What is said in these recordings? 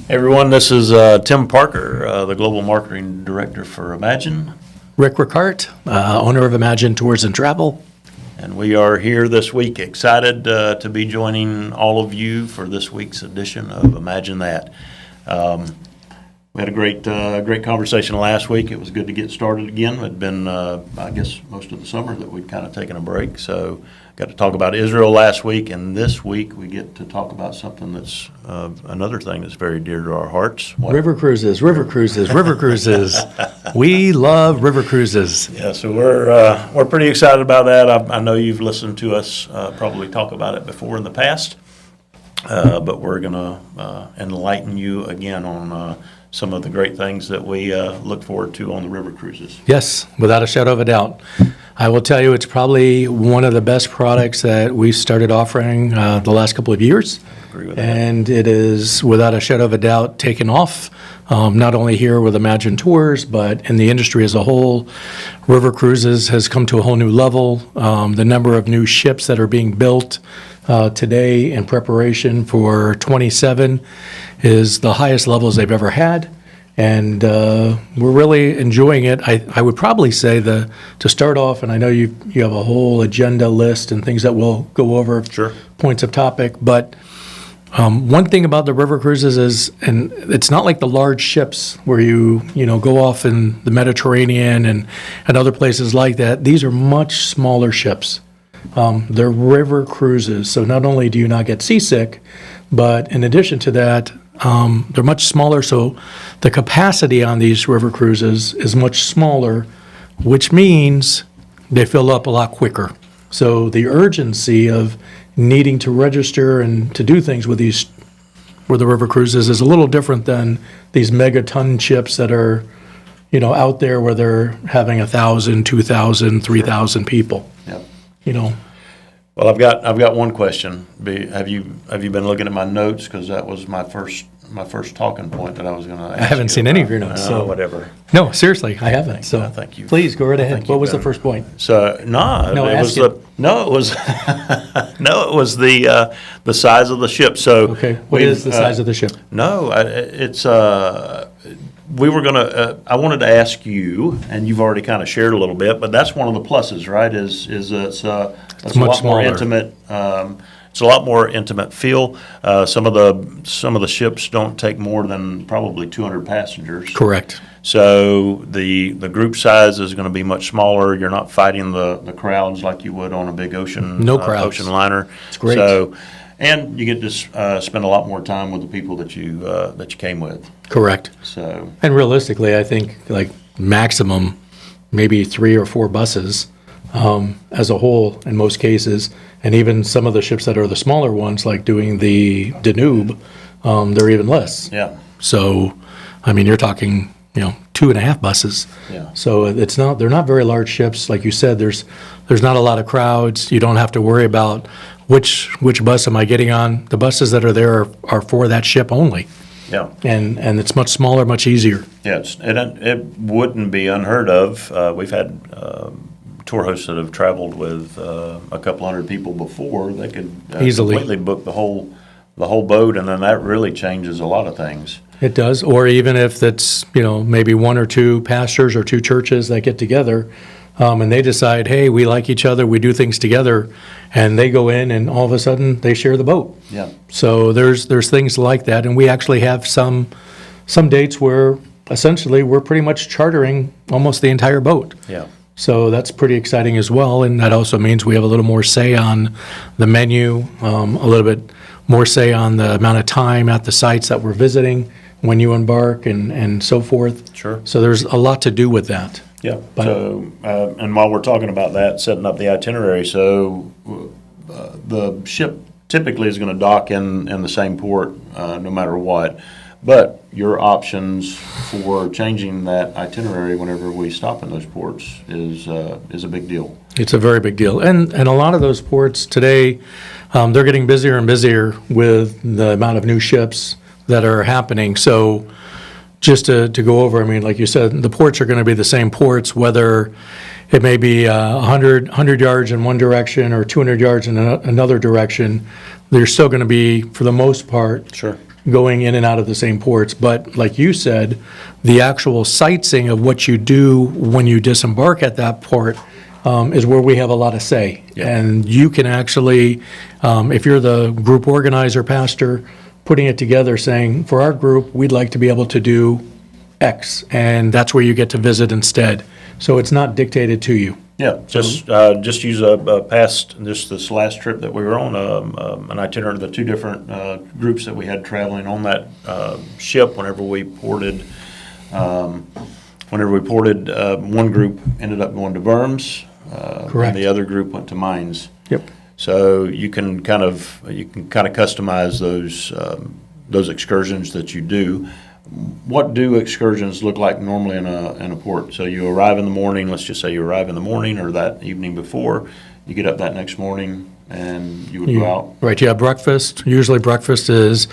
Everyone, this is Tim Parker, the Global Marketing Director for Imagine, Rick Ricart, owner of Imagine Tours and Travel. and we are here this week, excited to be joining all of you for this week's edition of Imagine That. We had a great conversation last week. It was good to get started again. It had been, I guess, most of the summer that we'd kind of taken a break, so got to talk about Israel last week, and this week we get to talk about something that's another thing that's very dear to our hearts. What? River cruises. We love river cruises. Yeah, so we're pretty excited about that. I know you've listened to us probably talk about it before in the past, but we're going to enlighten you again on some of the great things that we look forward to on the river cruises. Yes, without a shadow of a doubt. I will tell you, it's probably one of the best products that we've started offering the last couple of years. Agree with that. And it is, without a shadow of a doubt, taken off, not only here with Imagine Tours, but in the industry as a whole. River cruises has come to a whole new level. The number of new ships that are being built today in preparation for 27 is the highest levels they've ever had. And we're really enjoying it. I would probably say to start off, and I know you have a whole agenda list and things that we'll go over, Sure. points of topic, but one thing about the river cruises is, and it's not like the large ships where you go off in the Mediterranean and other places like that. These are much smaller ships. They're river cruises, so not only do you not get seasick, but in addition to that, they're much smaller, so the capacity on these river cruises is much smaller, which means they fill up a lot quicker. So the urgency of needing to register and to do things with the river cruises is a little different than these megaton ships that are, out there where they're having 1,000, 2,000, 3,000 people. Yep. Well, I've got one question. Have you been looking at my notes? Because that was my first talking point that I was going to ask. I haven't seen any of your notes, so whatever. No, seriously, I haven't. So Thank you. Please go right ahead. Thank you, What was the Ben. first point? So it was the size of the ship. So Okay, what is the size of the ship? No, it's we were gonna. I wanted to ask you, and you've already kind of shared a little bit, but that's one of the pluses, right? Is it's a much lot more smaller. intimate. It's a lot more intimate feel. Some of the ships don't take more than probably 200 passengers. Correct. So the group size is going to be much smaller. You're not fighting the crowds like you would on a big ocean ocean liner. It's great. So, and you get to spend a lot more time with the people that you came with. Correct. So And realistically, I think like maximum, maybe 3 or 4 buses as a whole in most cases. And even some of the ships that are the smaller ones, like doing the Danube, they're even less. yeah, So, I mean, you're talking, 2.5 buses. Yeah. So they're not very large ships. Like you said, there's not a lot of crowds. You don't have to worry about which bus am I getting on. The buses that are there are for that ship only. yeah. And it's much smaller, much easier. Yeah, it wouldn't be unheard of. We've had tour hosts that have traveled with a couple hundred people before. They could Easily. completely book the whole boat, and then that really changes a lot of things. It does, or even if it's, maybe 1 or 2 pastors or 2 churches that get together, and they decide, hey, we like each other, we do things together, and they go in, and all of a sudden, they share the boat. Yeah, So there's things like that, and we actually have some dates where essentially we're pretty much chartering almost the entire boat. yeah, So that's pretty exciting as well, and that also means we have a little more say on the menu, a little bit more say on the amount of time at the sites that we're visiting when you embark and so forth. Sure. So there's a lot to do with that. yeah. So, and while we're talking about that, setting up the itinerary, so the ship typically is going to dock in the same port no matter what. But your options for changing that itinerary whenever we stop in those ports is a big deal. It's a very big deal. And a lot of those ports today, they're getting busier and busier with the amount of new ships that are happening. So just to go over, I mean, like you said, the ports are going to be the same ports, whether it may be 100 yards in one direction or 200 yards in another direction. They're still going to be, for the most part, Sure. going in and out of the same ports. But like you said, the actual sightseeing of what you do when you disembark at that port is where we have a lot of say. Yeah. And you can actually, if you're the group organizer, pastor, putting it together, saying, for our group, we'd like to be able to do X, and that's where you get to visit instead. So it's not dictated to you. Yeah, just use a past, this last trip that we were on, an itinerary, the two different groups that we had traveling on that ship whenever we ported. One group ended up going to Worms. Correct. And the other group went to Mainz. Yep. So you can kind of customize those excursions that you do. What do excursions look like normally in a port? So you arrive in the morning, let's just say you arrive in the morning or that evening before, you get up that next morning and you would go out. Right, you have breakfast. Usually breakfast is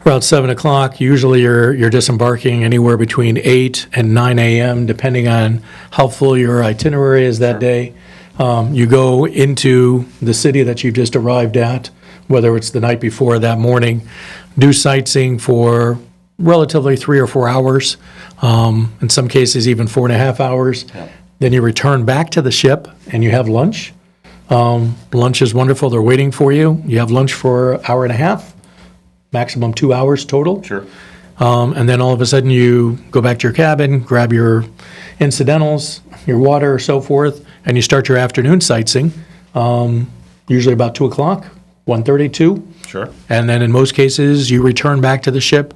around 7 o'clock. Usually you're disembarking anywhere between 8 and 9 a.m., depending on how full your itinerary is that day. You go into the city that you've just arrived at, whether it's the night before or that morning, do sightseeing for relatively 3 or 4 hours, in some cases even 4.5 hours. Yeah. Then you return back to the ship and you have lunch. Lunch is wonderful. They're waiting for you. You have lunch for an hour and a half, maximum 2 hours total. Sure. And then all of a sudden you go back to your cabin, grab your incidentals, your water, so forth, and you start your afternoon sightseeing, usually about 2 o'clock, 1:30, 2. Sure. And then in most cases, you return back to the ship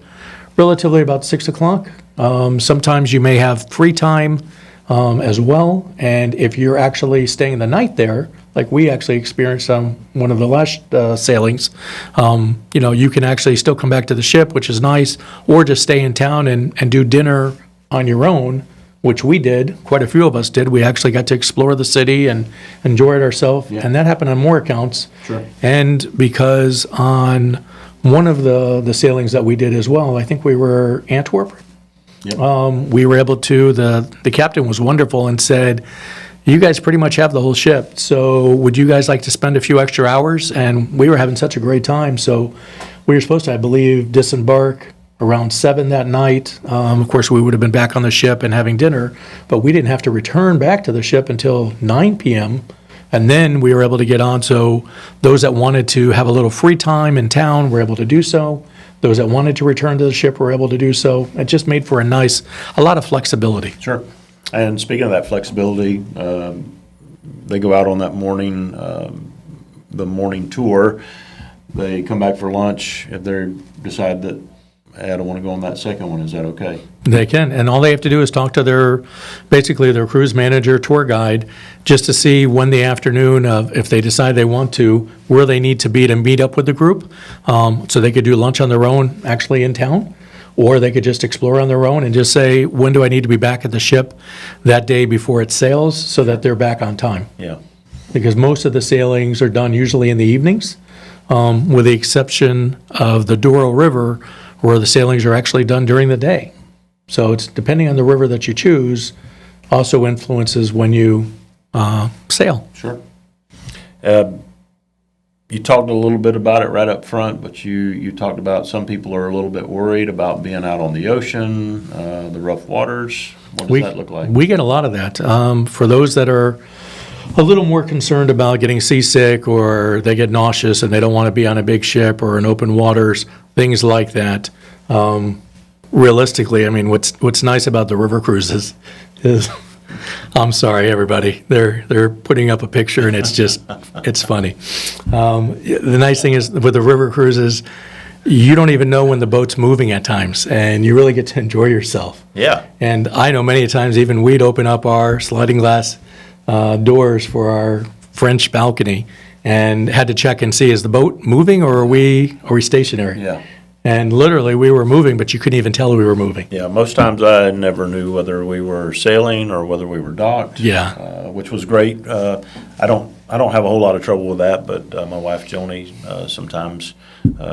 relatively about 6 o'clock. Sometimes you may have free time as well. And if you're actually staying the night there, like we actually experienced on one of the last sailings, you can actually still come back to the ship, which is nice, or just stay in town and do dinner on your own, which we did. Quite a few of us did. We actually got to explore the city and enjoy it ourselves. Yeah. And that happened on more accounts. Sure. And because on one of the sailings that we did as well, I think we were Antwerp. Yep. We were able to, the captain was wonderful and said, you guys pretty much have the whole ship, so would you guys like to spend a few extra hours? And we were having such a great time, so we were supposed to, I believe, disembark around 7 that night. Of course, we would have been back on the ship and having dinner, but we didn't have to return back to the ship until 9 p.m., and then we were able to get on. So those that wanted to have a little free time in town were able to do so. Those that wanted to return to the ship were able to do so. It just made for a lot of flexibility. Sure. And speaking of that flexibility, they go out on that morning, the morning tour. They come back for lunch. If they decide that, hey, I don't want to go on that second one, is that okay? They can, and all they have to do is talk to basically their cruise manager, tour guide, just to see when the afternoon of, if they decide they want to, where they need to be to meet up with the group. So they could do lunch on their own, actually in town, or they could just explore on their own and just say, when do I need to be back at the ship that day before it sails, so that they're back on time. Yeah. Because most of the sailings are done usually in the evenings, with the exception of the Douro River, where the sailings are actually done during the day. So it's depending on the river that you choose, also influences when you sail. Sure. You talked a little bit about it right up front, but you talked about some people are a little bit worried about being out on the ocean, the rough waters. What does that look like? We get a lot of that. For those that are a little more concerned about getting seasick, or they get nauseous and they don't want to be on a big ship or in open waters, things like that. Realistically, I mean, what's nice about the river cruises is, I'm sorry, everybody, they're putting up a picture and it's funny. The nice thing is with the river cruises, you don't even know when the boat's moving at times, and you really get to enjoy yourself. Yeah. And I know many times even we'd open up our sliding glass doors for our French balcony and had to check and see, is the boat moving or are we stationary? Yeah. And literally we were moving, but you couldn't even tell we were moving. Yeah, most times I never knew whether we were sailing or whether we were docked. Yeah. Which was great. I don't have a whole lot of trouble with that, but my wife Joni sometimes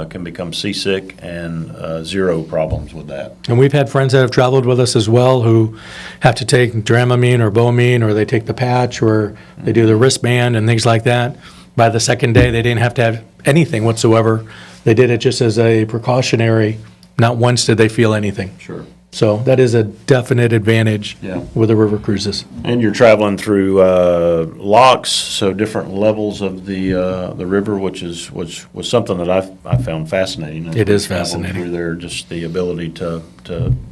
can become seasick, and zero problems with that. And we've had friends that have traveled with us as well who have to take Dramamine or Bovamine, or they take the patch, or they do the wristband and things like that. By the second day, they didn't have to have anything whatsoever. They did it just as a precautionary not once did they feel anything. Sure. So that is a definite advantage Yeah. with the river cruises. And you're traveling through locks, so different levels of the river, which was something that I found fascinating. as It we is traveled fascinating. Through there, just the ability to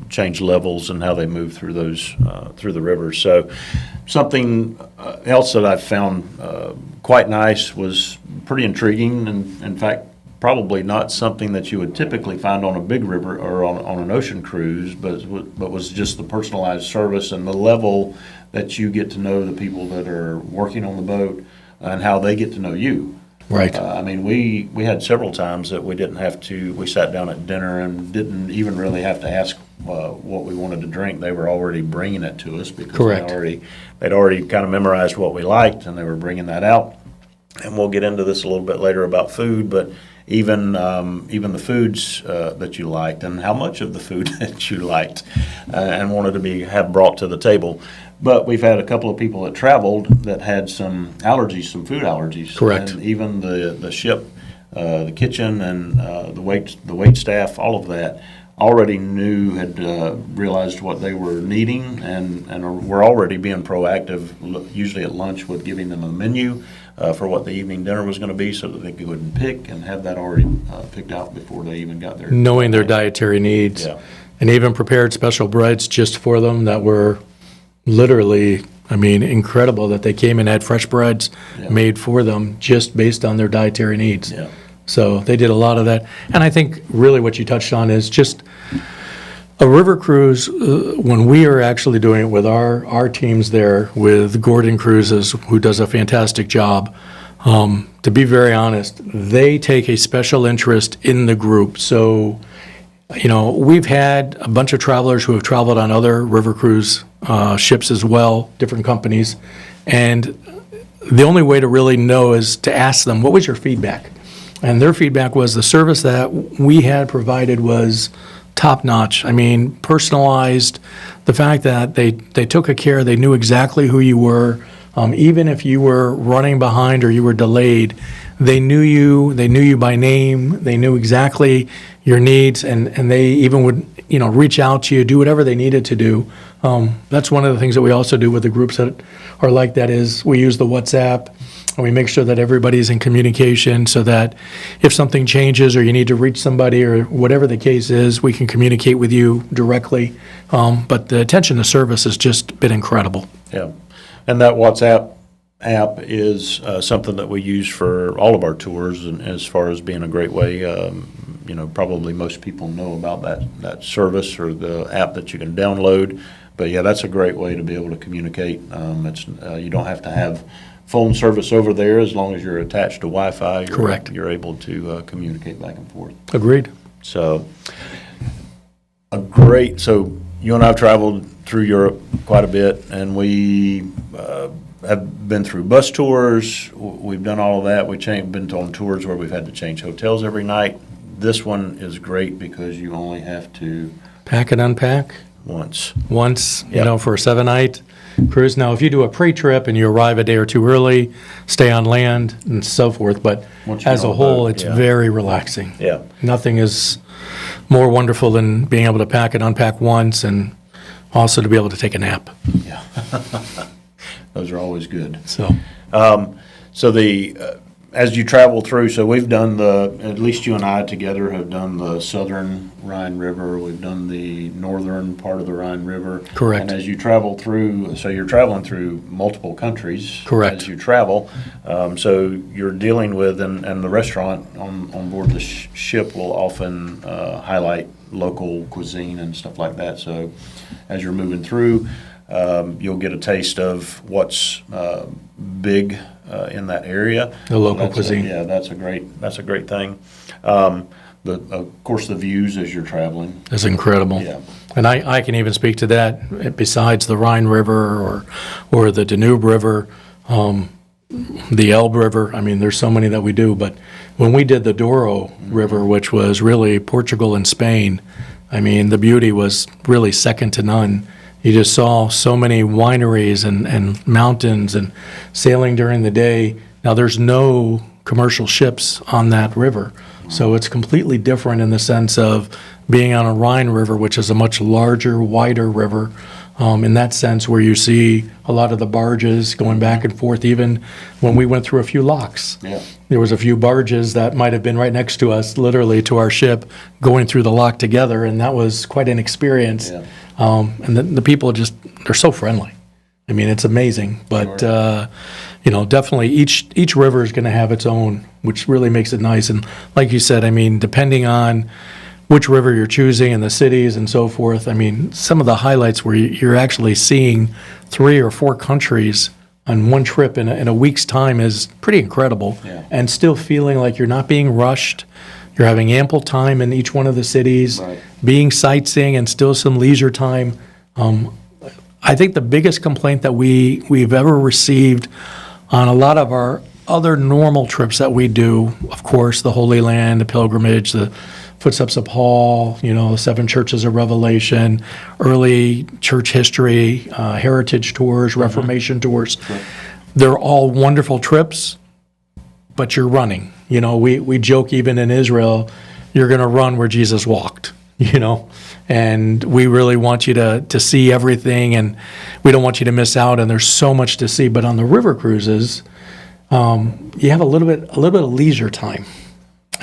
change levels and how they move through those through the river. So something else that I found quite nice was pretty intriguing, and in fact, probably not something that you would typically find on a big river or on an ocean cruise, but was just the personalized service and the level that you get to know the people that are working on the boat and how they get to know you. Right. I mean, we had several times that we didn't have to, we sat down at dinner and didn't even really have to ask what we wanted to drink. They were already bringing it to us because Correct. they'd already kind of memorized what we liked, and they were bringing that out. And we'll get into this a little bit later about food, but even the foods that you liked and how much of the food that you liked and wanted to have brought to the table. But we've had a couple of people that traveled that had some allergies, some food allergies. Correct. And even the ship, the kitchen, and the wait staff, all of that already had realized what they were needing, and were already being proactive, usually at lunch, with giving them a menu for what the evening dinner was going to be, so that they could go and pick and have that already picked out before they even got there. Knowing their dietary needs. Yeah. And even prepared special breads just for them that were literally, I mean, incredible that they came and had fresh breads Yeah. made for them just based on their dietary needs. Yeah. So they did a lot of that. And I think really what you touched on is just a river cruise, when we are actually doing it with our teams there, with Gordon Cruises, who does a fantastic job, to be very honest, they take a special interest in the group. So, you know, we've had a bunch of travelers who have traveled on other river cruise ships as well, different companies, and the only way to really know is to ask them, what was your feedback? And their feedback was the service that we had provided was top-notch. I mean, personalized, the fact that they took a care, they knew exactly who you were. Even if you were running behind or you were delayed, they knew you by name, they knew exactly your needs, and they even would, you know, reach out to you, do whatever they needed to do. That's one of the things that we also do with the groups that are like that is we use the WhatsApp, and we make sure that everybody's in communication so that if something changes or you need to reach somebody or whatever the case is, we can communicate with you directly. But the attention to service has just been incredible. Yeah. And that WhatsApp app is something that we use for all of our tours, and as far as being a great way, you know, probably most people know about that service or the app that you can download. But yeah, that's a great way to be able to communicate. You don't have to have phone service over there as long as you're attached to Wi-Fi. Correct. You're able to communicate back and forth. Agreed. So so you and I have traveled through Europe quite a bit, and we have been through bus tours. We've done all of that. We've been on tours where we've had to change hotels every night. This one is great because you only have to Pack and unpack once. you Yep. know, for a 7-night cruise. Now, if you do a pre-trip and you arrive a day or two early, stay on land and so forth, but Once you're as on a the whole, boat, it's yeah. very relaxing. Yeah. Nothing is more wonderful than being able to pack and unpack once and also to be able to take a nap. Yeah. Those are always good. So, So as you travel through, so we've done at least you and I together have done the southern Rhine River. We've done the northern part of the Rhine River. Correct. And as you travel through, so you're traveling through multiple countries. Correct. As you travel. So you're dealing with, and the restaurant on board the ship will often highlight local cuisine and stuff like that. So as you're moving through, you'll get a taste of what's big in that area. The local So that's cuisine. that's a great thing. Of course, the views as you're traveling. it's incredible. Yeah. And I can even speak to that besides the Rhine River or the Danube River, the Elbe River. I mean, there's so many that we do, but when we did the Douro River, which was really Portugal and Spain, I mean, the beauty was really second to none. You just saw so many wineries and mountains and sailing during the day. Now, there's no commercial ships on that river. So it's completely different in the sense of being on a Rhine River, which is a much larger, wider river. In that sense, where you see a lot of the barges going back and forth, even when we went through a few locks. Yeah. There was a few barges that might have been right next to us, literally to our ship, going through the lock together, and that was quite an experience. Yeah. And the people they're so friendly. I mean, it's amazing. But, definitely each river is going to have its own, which really makes it nice. And like you said, I mean, depending on which river you're choosing and the cities and so forth, I mean, some of the highlights where you're actually seeing 3 or 4 countries on one trip in a week's time is pretty incredible. Yeah. And still feeling like you're not being rushed. You're having ample time in each one of the cities, Right. being sightseeing and still some leisure time. I think the biggest complaint that we've ever received on a lot of our other normal trips that we do, of course, the Holy Land, the pilgrimage, the Footsteps of Paul, the 7 churches of Revelation, early church history, heritage tours, Reformation tours. They're all wonderful trips, but you're running. We joke even in Israel, you're going to run where Jesus walked, and we really want you to see everything, and we don't want you to miss out, and there's so much to see. But on the river cruises, you have a little bit of leisure time.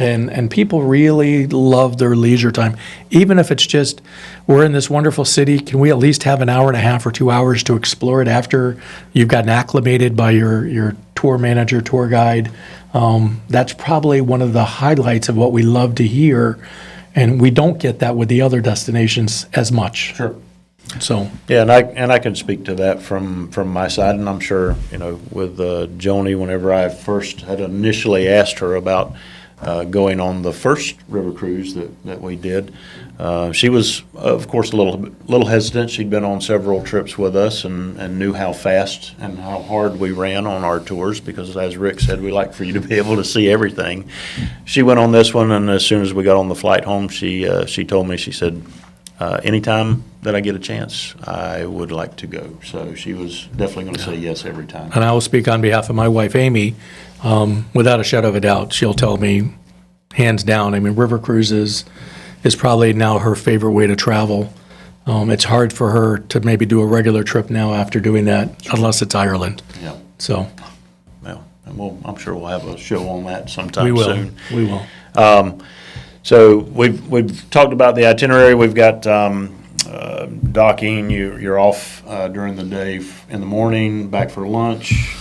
And people really love their leisure time. Even if it's just, we're in this wonderful city, can we at least have an hour and a half or 2 hours to explore it after you've gotten acclimated by your tour manager, tour guide? That's probably one of the highlights of what we love to hear. And we don't get that with the other destinations as much. Sure. So, Yeah, and I can speak to that from my side, and I'm sure, with Joni, whenever I first had initially asked her about going on the first river cruise that we did. She was, of course, a little hesitant. She'd been on several trips with us and knew how fast and how hard we ran on our tours because, as Rick said, we like for you to be able to see everything. She went on this one, and as soon as we got on the flight home, she told me, she said, anytime that I get a chance, I would like to go. So she was definitely going to say yes every time. and I will speak on behalf of my wife, Amy. Without a shadow of a doubt, she'll tell me, hands down, I mean, river cruises is probably now her favorite way to travel. It's hard for her to maybe do a regular trip now after doing that, unless it's Ireland. Yeah. So Well, and I'm sure we'll have a show on that sometime we will. soon. We will. So we've talked about the itinerary. We've got docking. You're off during the day in the morning, back for lunch,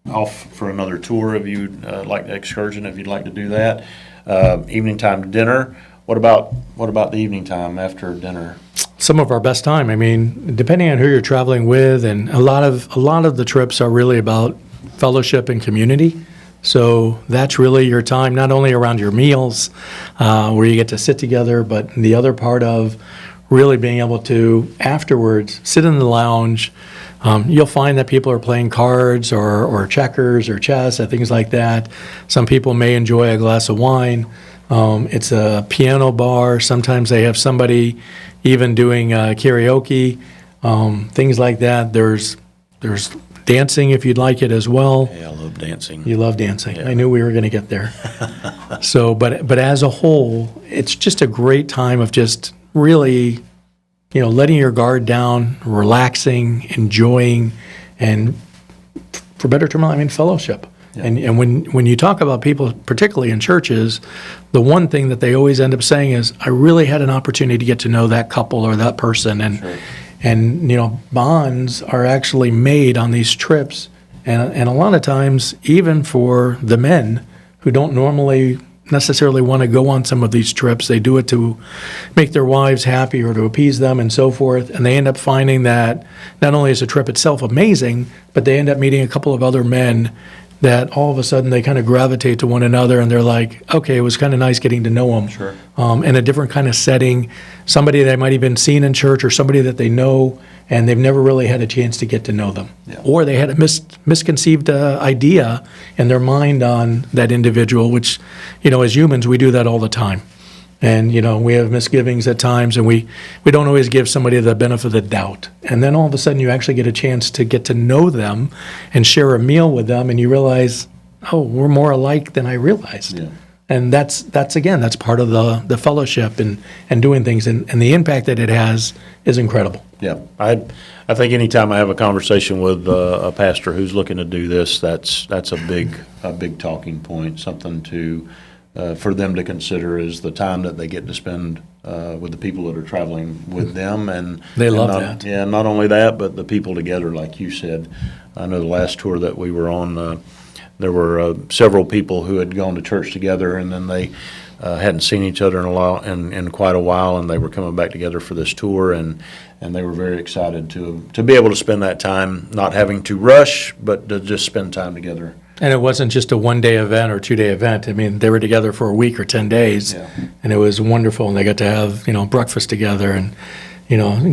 off for another tour if you'd like excursion if you'd like to do that. Evening time dinner. What about the evening time after dinner? Some of our best time. I mean, depending on who you're traveling with, and a lot of the trips are really about fellowship and community. So that's really your time, not only around your meals, where you get to sit together, but the other part of really being able to afterwards sit in the lounge. You'll find that people are playing cards or checkers or chess and things like that. Some people may enjoy a glass of wine. It's a piano bar. Sometimes they have somebody even doing karaoke, things like that. There's dancing if you'd like it as well. Yeah, I love dancing. You love dancing. Yeah. I knew we were going to get there. So, but as a whole, it's just a great time of just really, letting your guard down, relaxing, enjoying, and for better term, I mean, fellowship. Yeah. And when you talk about people, particularly in churches, the one thing that they always end up saying is, I really had an opportunity to get to know that couple or that person. And Sure. And bonds are actually made on these trips, and a lot of times, even for the men who don't normally necessarily want to go on some of these trips, they do it to make their wives happy or to appease them and so forth, and they end up finding that not only is the trip itself amazing, but they end up meeting a couple of other men that all of a sudden they kind of gravitate to one another, and they're like, okay, it was kind of nice getting to know them. Sure. In a different kind of setting, somebody they might have been seen in church or somebody that they know, and they've never really had a chance to get to know them. Yeah. Or they had a misconceived idea in their mind on that individual, which, as humans, we do that all the time. And, we have misgivings at times, and we don't always give somebody the benefit of the doubt. And then all of a sudden you actually get a chance to get to know them and share a meal with them, and you realize oh, we're more alike than I realized. Yeah. And that's part of the fellowship and doing things, and the impact that it has is incredible. Yeah, I think anytime I have a conversation with a pastor who's looking to do this, that's a big talking point, something to for them to consider is the time that they get to spend with the people that are traveling with them, and They love not, that. Yeah, not only that, but the people together, like you said. I know the last tour that we were on, there were several people who had gone to church together, and then they hadn't seen each other in quite a while, and they were coming back together for this tour, and they were very excited to be able to spend that time, not having to rush, but to just spend time together. And it wasn't just a one-day event or two-day event. I mean, they were together for a week or 10 days, Yeah. and it was wonderful. And they got to have, breakfast together and,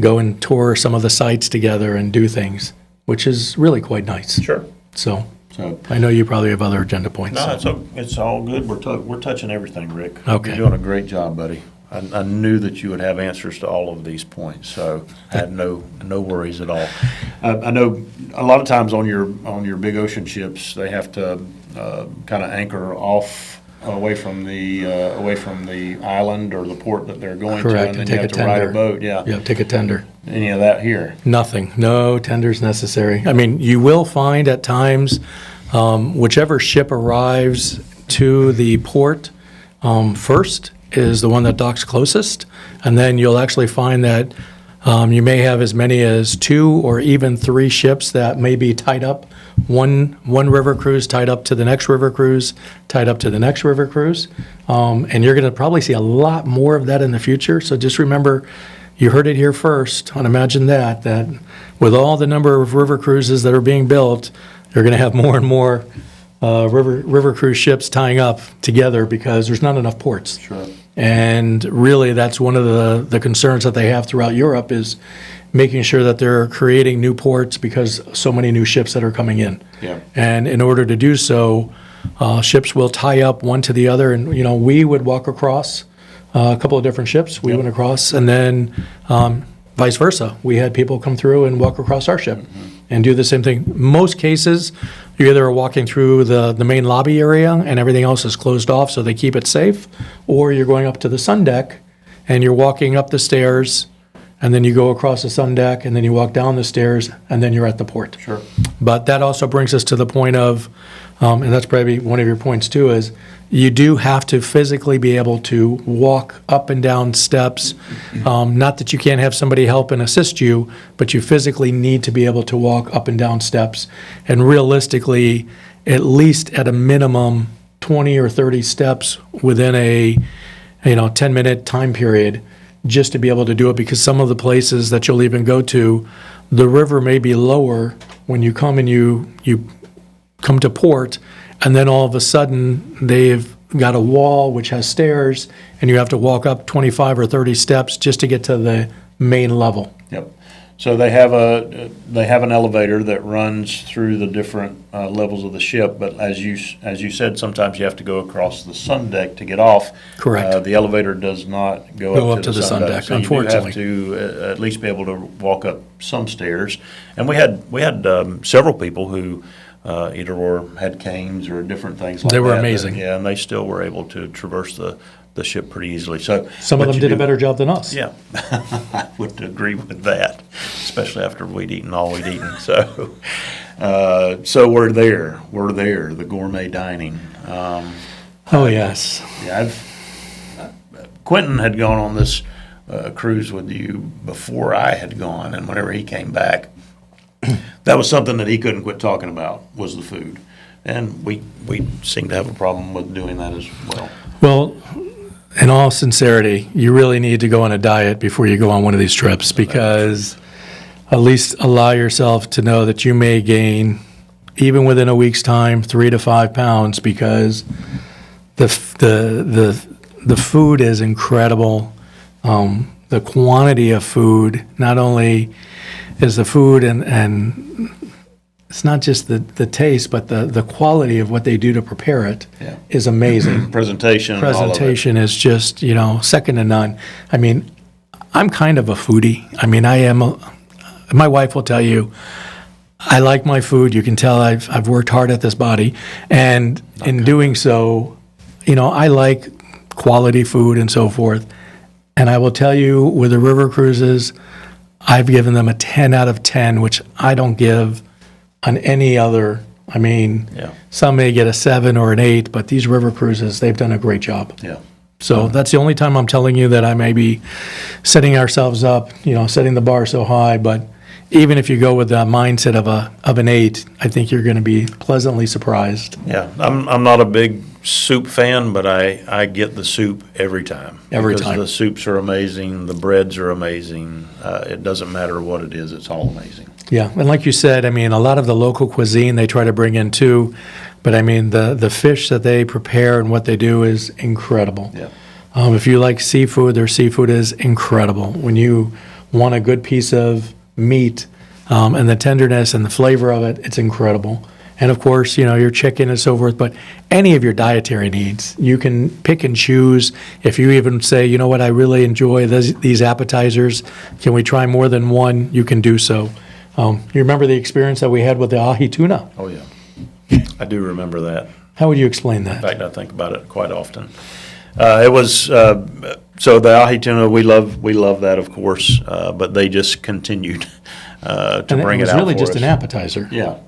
go and tour some of the sites together and do things, which is really quite nice. Sure. So So. I know you probably have other agenda points. No, it's all good. We're touching everything, Rick. Okay. You're doing a great job, buddy. I knew that you would have answers to all of these points, so I had no worries at all. I know a lot of times on your big ocean ships, they have to kind of anchor off away from the island or the port that they're going to, Correct, and then take you have a to ride tender. a boat. Yeah. Yeah, take a tender. Any of that here? Nothing. No tenders necessary. I mean, you will find at times, whichever ship arrives to the port first is the one that docks closest, and then you'll actually find that you may have as many as 2 or even 3 ships that may be tied up. One river cruise tied up to the next river cruise, tied up to the next river cruise, and you're going to probably see a lot more of that in the future. So just remember, you heard it here first on Imagine That with all the number of river cruises that are being built, you're going to have more and more river cruise ships tying up together because there's not enough ports. Sure. And really, that's one of the concerns that they have throughout Europe is making sure that they're creating new ports because so many new ships that are coming in. Yeah. And in order to do so, ships will tie up one to the other. And, we would walk across a couple of different ships. We Yep. went across, and then vice versa. We had people come through and walk across our ship and do the same thing. Most cases, you either are walking through the main lobby area and everything else is closed off so they keep it safe, or you're going up to the sun deck and you're walking up the stairs, and then you go across the sun deck, and then you walk down the stairs, and then you're at the port. Sure. But that also brings us to the point of, and that's probably one of your points too, is you do have to physically be able to walk up and down steps. Not that you can't have somebody help and assist you, but you physically need to be able to walk up and down steps. And realistically, at least at a minimum, 20 or 30 steps within a 10-minute time period, just to be able to do it, because some of the places that you'll even go to, the river may be lower when you come and you come to port, and then all of a sudden they've got a wall which has stairs, and you have to walk up 25 or 30 steps just to get to the main level. Yep. So they have an elevator that runs through the different levels of the ship, but as you said, sometimes you have to go across the sun deck to get off. Correct. The elevator does not go up to the sun deck, so unfortunately. you do have to at least be able to walk up some stairs. And we had several people who either had canes or different things like that. They were amazing. Yeah, and they still were able to traverse the ship pretty easily. So Some of them did a better job than us. Yeah, I would agree with that, especially after we'd eaten all we'd eaten. So, so we're there, the gourmet dining. Oh, yes. Yeah, Quentin had gone on this cruise with you before I had gone, and whenever he came back, that was something that he couldn't quit talking about, was the food. And we seem to have a problem with doing that as well. Well, in all sincerity, you really need to go on a diet before you go on one of these trips, because at least allow yourself to know that you may gain, even within a week's time, 3 to 5 pounds, because the food is incredible. The quantity of food, not only is the food and it's not just the taste, but the quality of what they do to prepare it is amazing. Presentation Is just, second to none. I mean, I'm kind of a foodie. I mean, my wife will tell you, I like my food. You can tell I've worked hard at this body. And in doing so, I like quality food and so forth. And I will tell you, with the river cruises, I've given them a 10 out of 10, which I don't give on any other. I mean, some may get a 7 or an 8, but these river cruises, they've done a great job. Yeah. So that's the only time I'm telling you that I may be setting ourselves up, setting the bar so high. But even if you go with the mindset of an 8, I think you're going to be pleasantly surprised. Yeah, I'm not a big soup fan, but I get the soup every time. Every because time. the soups are amazing, the breads are amazing. It doesn't matter what it is, it's all amazing. Yeah, and like you said, I mean, a lot of the local cuisine they try to bring in too, but I mean, the fish that they prepare and what they do is incredible. Yeah. If you like seafood, their seafood is incredible. When you want a good piece of meat and the tenderness and the flavor of it, it's incredible. And of course, your chicken and so forth, but any of your dietary needs, you can pick and choose. If you even say, you know what, I really enjoy these appetizers, can we try more than one? You can do so. You remember the experience that we had with the ahi tuna? Oh, yeah. I do remember that. How would you explain that? In fact, I think about it quite often. It was so the ahi tuna. We love that, of course, but they just continued to And bring it was it out really for just us. an appetizer. Yeah,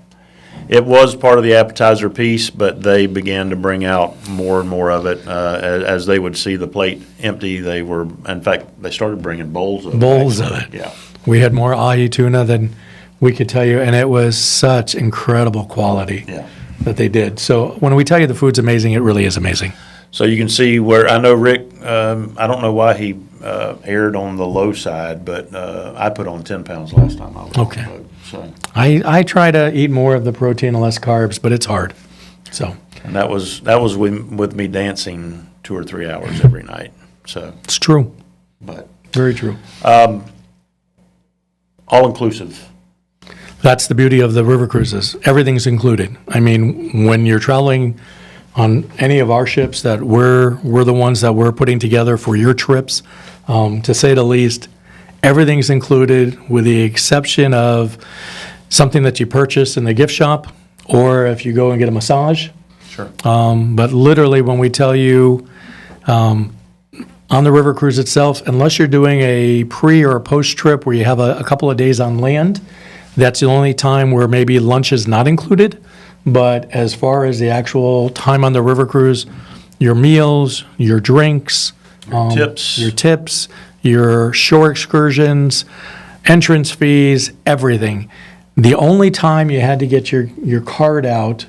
it was part of the appetizer piece, but they began to bring out more and more of it as they would see the plate empty. They were, in fact, they started bringing bowls of it. Yeah, We had more ahi tuna than we could tell you, and it was such incredible quality that they did. So when we tell you the food's amazing, it really is amazing. So you can see where I know Rick. I don't know why he erred on the low side, but I put on 10 pounds last time I was Okay. on the boat. So, I try to eat more of the protein and less carbs, but it's hard. So and that was with me dancing 2 or 3 hours every night. So, it's true. but Very true. all inclusive. That's the beauty of the river cruises. Everything's included. I mean, when you're traveling on any of our ships that we're the ones that we're putting together for your trips, to say the least, everything's included with the exception of something that you purchase in the gift shop or if you go and get a massage. Sure. But literally when we tell you on the river cruise itself, unless you're doing a pre or a post trip where you have a couple of days on land, that's the only time where maybe lunch is not included. But as far as the actual time on the river cruise, your meals, your drinks, Tips. your shore excursions, entrance fees, everything. The only time you had to get your card out,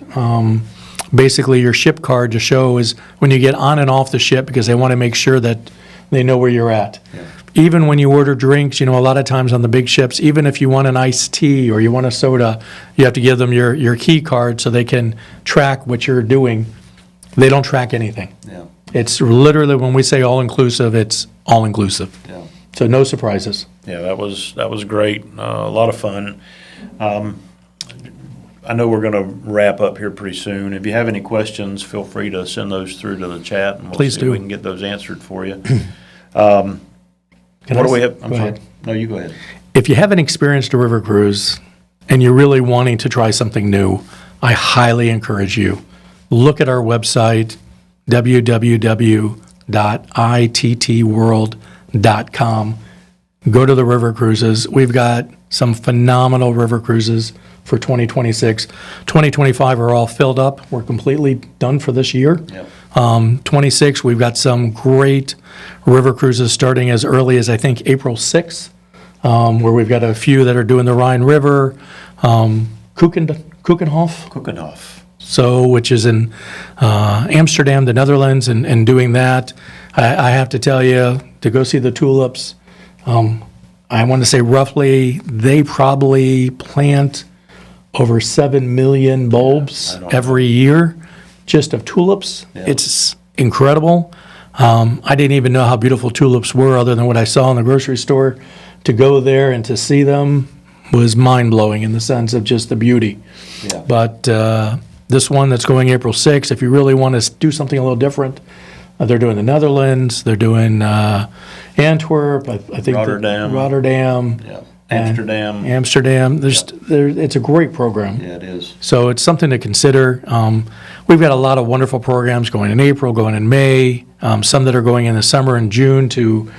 basically your ship card to show, is when you get on and off the ship because they want to make sure that they know where you're at. Yeah. Even when you order drinks, a lot of times on the big ships, even if you want an iced tea or you want a soda, you have to give them your key card so they can track what you're doing. They don't track anything. Yeah. It's literally, when we say all-inclusive, it's all-inclusive. Yeah. So no surprises. Yeah, that was great. A lot of fun. I know we're going to wrap up here pretty soon. If you have any questions, feel free to send those through to the chat, and we'll Please see do. if we can get those answered for you. Can What I do we s- have? I'm go sorry. ahead. No, you go ahead. If you haven't experienced a river cruise and you're really wanting to try something new, I highly encourage you. Look at our website, www.ittworld.com. Go to the river cruises. We've got some phenomenal river cruises for 2026. 2025 are all filled up. We're completely done for this year. Yep. 26, we've got some great river cruises starting as early as, I think, April 6th, where we've got a few that are doing the Rhine River, Keukenhof, Keukenhof. which is in Amsterdam, the Netherlands, and doing that. I have to tell you, to go see the tulips, I want to say roughly they probably plant over 7 million bulbs every year just of tulips. Yeah. It's incredible. I didn't even know how beautiful tulips were other than what I saw in the grocery store. To go there and to see them was mind-blowing in the sense of just the beauty. Yeah. But this one that's going April 6th, if you really want to do something a little different, they're doing the Netherlands, they're doing Antwerp, I think Rotterdam. Rotterdam. Yeah. Amsterdam. Amsterdam. It's a great program. Yeah, it is. So it's something to consider. We've got a lot of wonderful programs going in April, going in May, some that are going in the summer and June to,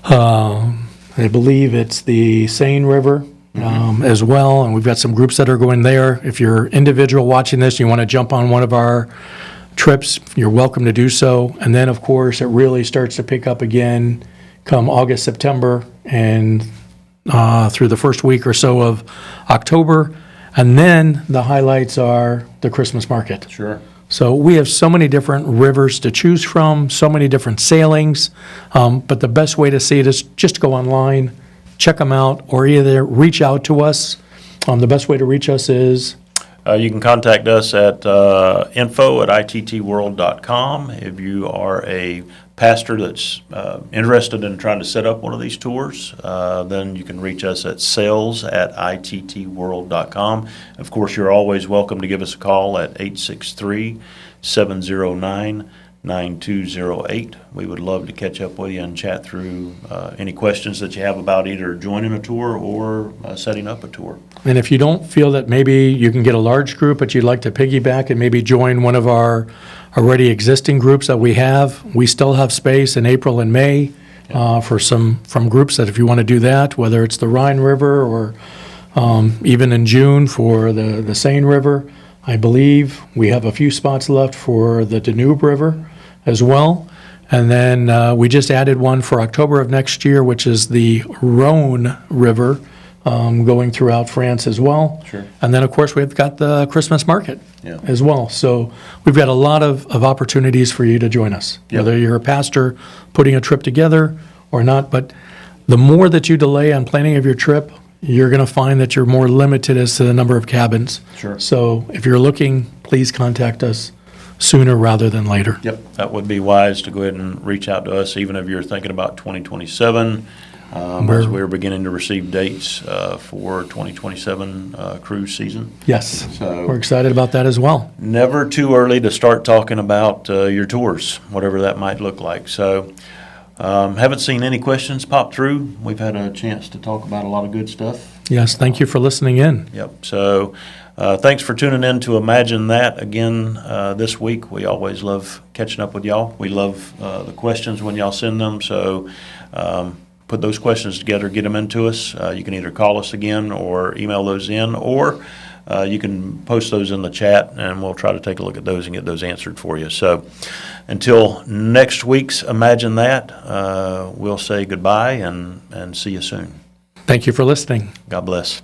I believe it's the Seine River as well. And we've got some groups that are going there. If you're individual watching this, you want to jump on one of our trips, you're welcome to do so. And then, of course, it really starts to pick up again come August, September, and through the first week or so of October. And then the highlights are the Christmas market. Sure. So we have so many different rivers to choose from, so many different sailings. But the best way to see it is just go online, check them out, or either reach out to us. The best way to reach us is You can contact us at info@ittworld.com. If you are a pastor that's interested in trying to set up one of these tours, then you can reach us at sales@ittworld.com. Of course, you're always welcome to give us a call at 863-709-9208. We would love to catch up with you and chat through any questions that you have about either joining a tour or setting up a tour. And if you don't feel that maybe you can get a large group, but you'd like to piggyback and maybe join one of our already existing groups that we have, we still have space in April and May from groups that if you want to do that, whether it's the Rhine River or even in June for the Seine River. I believe we have a few spots left for the Danube River as well. And then we just added one for October of next year, which is the Rhone River, going throughout France as well. Sure. And then, of course, we've got the Christmas market Yeah. as well. So we've got a lot of opportunities for you to join us, Yep. whether you're a pastor putting a trip together or not. But the more that you delay on planning of your trip, you're going to find that you're more limited as to the number of cabins. Sure. So if you're looking, please contact us sooner rather than later. Yep, that would be wise to go ahead and reach out to us, even if you're thinking about 2027, as we're beginning to receive dates for 2027 cruise season. Yes, So- we're excited about that as well. Never too early to start talking about your tours, whatever that might look like. So, haven't seen any questions pop through. We've had a chance to talk about a lot of good stuff. Yes, thank you for listening in. Yep. So, thanks for tuning in to Imagine That again this week. We always love catching up with y'all. We love the questions when y'all send them. So, put those questions together, get them into us. You can either call us again or email those in, or you can post those in the chat, and we'll try to take a look at those and get those answered for you. So, until next week's Imagine That, we'll say goodbye and see you soon. Thank you for listening. God bless.